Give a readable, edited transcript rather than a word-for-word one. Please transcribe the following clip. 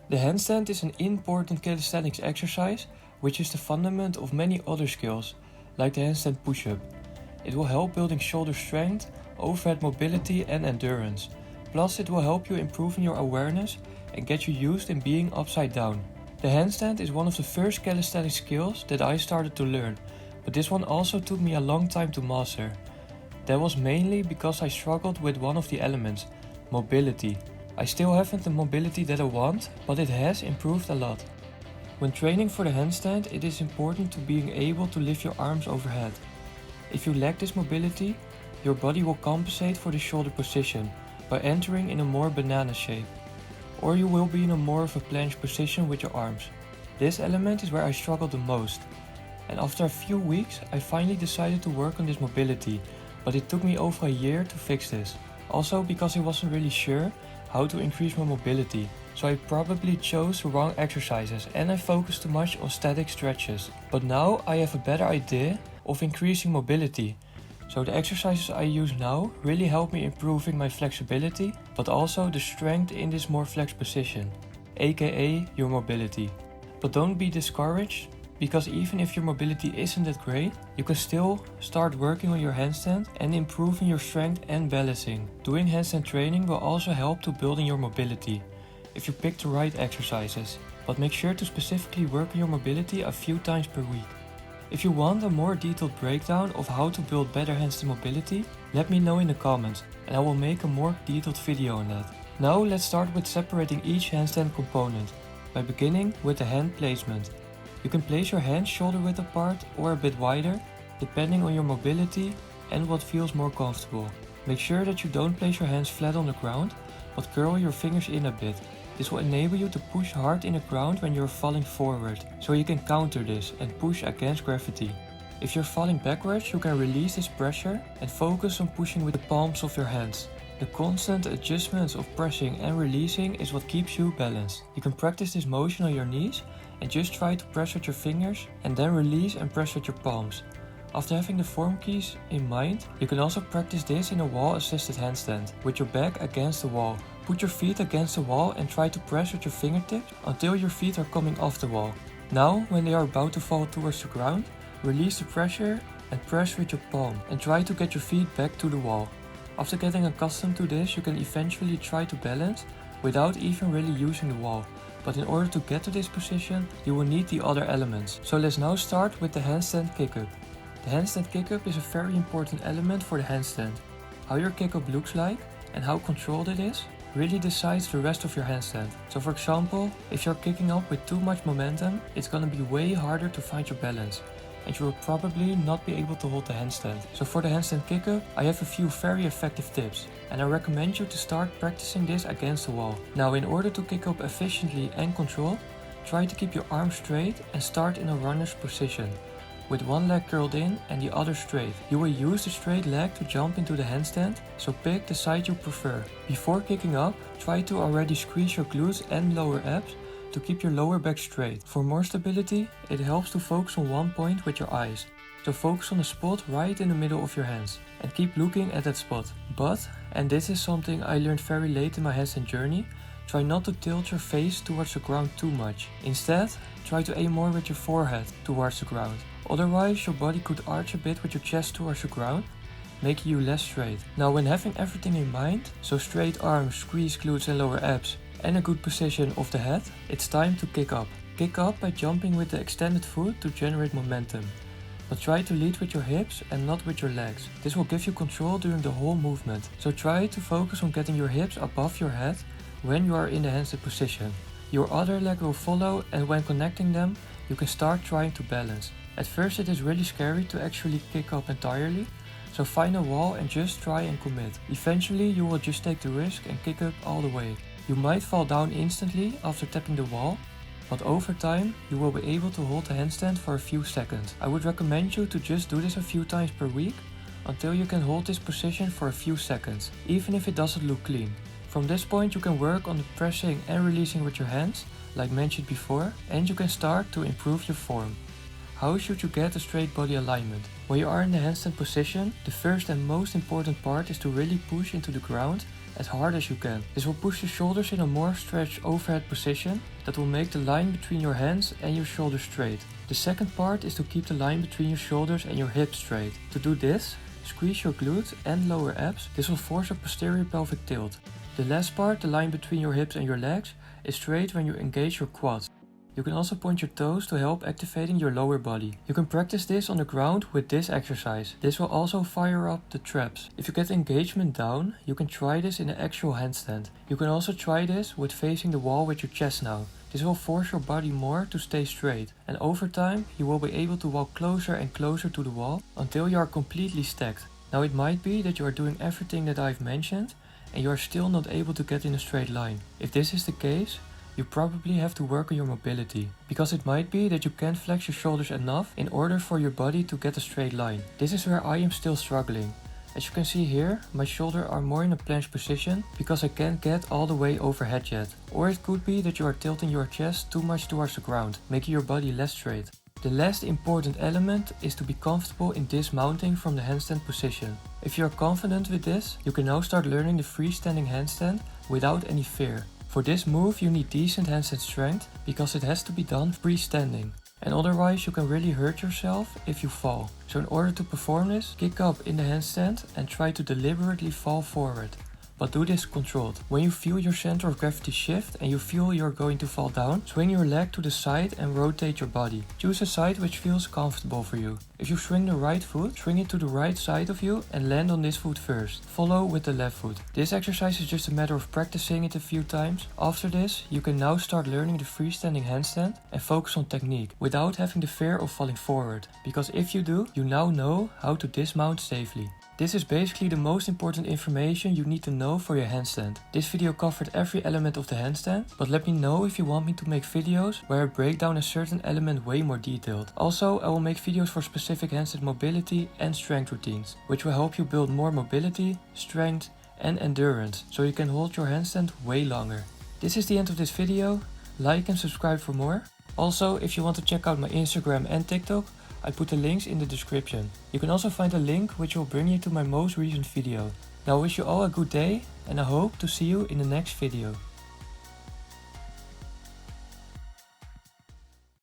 The handstand is an important calisthenics exercise, which is the fundament of many other skills, like the handstand push-up. It will help building shoulder strength, overhead mobility and endurance. Plus it will help you improving your awareness and get you used in being upside down. The handstand is one of the first calisthenics skills that I started to learn, but this one also took me a long time to master. That was mainly because I struggled with one of the elements, mobility. I still haven't the mobility that I want, but it has improved a lot. When training for the handstand, it is important to being able to lift your arms overhead. If you lack this mobility, your body will compensate for the shoulder position by entering in a more banana shape. Or you will be in a more of a planche position with your arms. This element is where I struggled the most. And after a few weeks, I finally decided to work on this mobility, but it took me over a year to fix this. Also because I wasn't really sure how to increase my mobility, so I probably chose the wrong exercises and I focused too much on static stretches. But now I have a better idea of increasing mobility, so the exercises I use now really help me improving my flexibility, but also the strength in this more flexed position, aka your mobility. But don't be discouraged, because even if your mobility isn't that great, you can still start working on your handstand and improving your strength and balancing. Doing handstand training will also help to building your mobility, if you pick the right exercises. But make sure to specifically work on your mobility a few times per week. If you want a more detailed breakdown of how to build better handstand mobility, let me know in the comments and I will make a more detailed video on that. Now let's start with separating each handstand component, by beginning with the hand placement. You can place your hands shoulder width apart or a bit wider, depending on your mobility and what feels more comfortable. Make sure that you don't place your hands flat on the ground, but curl your fingers in a bit. This will enable you to push hard in the ground when you're falling forward, so you can counter this and push against gravity. If you're falling backwards, you can release this pressure and focus on pushing with the palms of your hands. The constant adjustments of pressing and releasing is what keeps you balanced. You can practice this motion on your knees and just try to press with your fingers and then release and press with your palms. After having the form keys in mind, you can also practice this in a wall-assisted handstand, with your back against the wall. Put your feet against the wall and try to press with your fingertips until your feet are coming off the wall. Now, when they are about to fall towards the ground, release the pressure and press with your palm and try to get your feet back to the wall. After getting accustomed to this, you can eventually try to balance without even really using the wall. But in order to get to this position, you will need the other elements. So let's now start with the handstand kick-up. The handstand kick-up is a very important element for the handstand. How your kick-up looks like and how controlled it is really decides the rest of your handstand. So for example, if you're kicking up with too much momentum, it's gonna be way harder to find your balance, and you will probably not be able to hold the handstand. So for the handstand kick-up, I have a few very effective tips, and I recommend you to start practicing this against the wall. Now, in order to kick up efficiently and controlled, try to keep your arms straight and start in a runner's position, with one leg curled in and the other straight. You will use the straight leg to jump into the handstand, so pick the side you prefer. Before kicking up, try to already squeeze your glutes and lower abs to keep your lower back straight. For more stability, it helps to focus on one point with your eyes. So focus on a spot right in the middle of your hands and keep looking at that spot. But, and this is something I learned very late in my handstand journey, try not to tilt your face towards the ground too much. Instead, try to aim more with your forehead towards the ground. Otherwise, your body could arch a bit with your chest towards the ground, making you less straight. Now, when having everything in mind, so straight arms, squeeze glutes and lower abs, and a good position of the head, it's time to kick up. Kick up by jumping with the extended foot to generate momentum. But try to lead with your hips and not with your legs. This will give you control during the whole movement. So try to focus on getting your hips above your head when you are in the handstand position. Your other leg will follow, and when connecting them, you can start trying to balance. At first it is really scary to actually kick up entirely, so find a wall and just try and commit. Eventually you will just take the risk and kick up all the way. You might fall down instantly after tapping the wall, but over time you will be able to hold the handstand for a few seconds. I would recommend you to just do this a few times per week until you can hold this position for a few seconds, even if it doesn't look clean. From this point you can work on the pressing and releasing with your hands, like mentioned before, and you can start to improve your form. How should you get a straight body alignment? When you are in the handstand position, the first and most important part is to really push into the ground as hard as you can. This will push your shoulders in a more stretched overhead position that will make the line between your hands and your shoulders straight. The second part is to keep the line between your shoulders and your hips straight. To do this, squeeze your glutes and lower abs. This will force a posterior pelvic tilt. The last part, the line between your hips and your legs, is straight when you engage your quads. You can also point your toes to help activating your lower body. You can practice this on the ground with this exercise. This will also fire up the traps. If you get engagement down, you can try this in an actual handstand. You can also try this with facing the wall with your chest now. This will force your body more to stay straight, and over time you will be able to walk closer and closer to the wall until you are completely stacked. Now it might be that you are doing everything that I've mentioned and you are still not able to get in a straight line. If this is the case, you probably have to work on your mobility, because it might be that you can't flex your shoulders enough in order for your body to get a straight line. This is where I am still struggling. As you can see here, my shoulders are more in a planche position because I can't get all the way overhead yet. Or it could be that you are tilting your chest too much towards the ground, making your body less straight. The last important element is to be comfortable in dismounting from the handstand position. If you are confident with this, you can now start learning the freestanding handstand without any fear. For this move you need decent handstand strength because it has to be done freestanding. And otherwise you can really hurt yourself if you fall. So in order to perform this, kick up in the handstand and try to deliberately fall forward. But do this controlled. When you feel your center of gravity shift and you feel you're going to fall down, swing your leg to the side and rotate your body. Choose a side which feels comfortable for you. If you swing the right foot, swing it to the right side of you and land on this foot first. Follow with the left foot. This exercise is just a matter of practicing it a few times. After this, you can now start learning the freestanding handstand and focus on technique without having the fear of falling forward. Because if you do, you now know how to dismount safely. This is basically the most important information you need to know for your handstand. This video covered every element of the handstand, but let me know if you want me to make videos where I break down a certain element way more detailed. Also, I will make videos for specific handstand mobility and strength routines, which will help you build more mobility, strength and endurance, so you can hold your handstand way longer. This is the end of this video. Like and subscribe for more. Also, if you want to check out my Instagram and TikTok, I put the links in the description. You can also find a link which will bring you to my most recent video. Now I wish you all a good day and I hope to see you in the next video.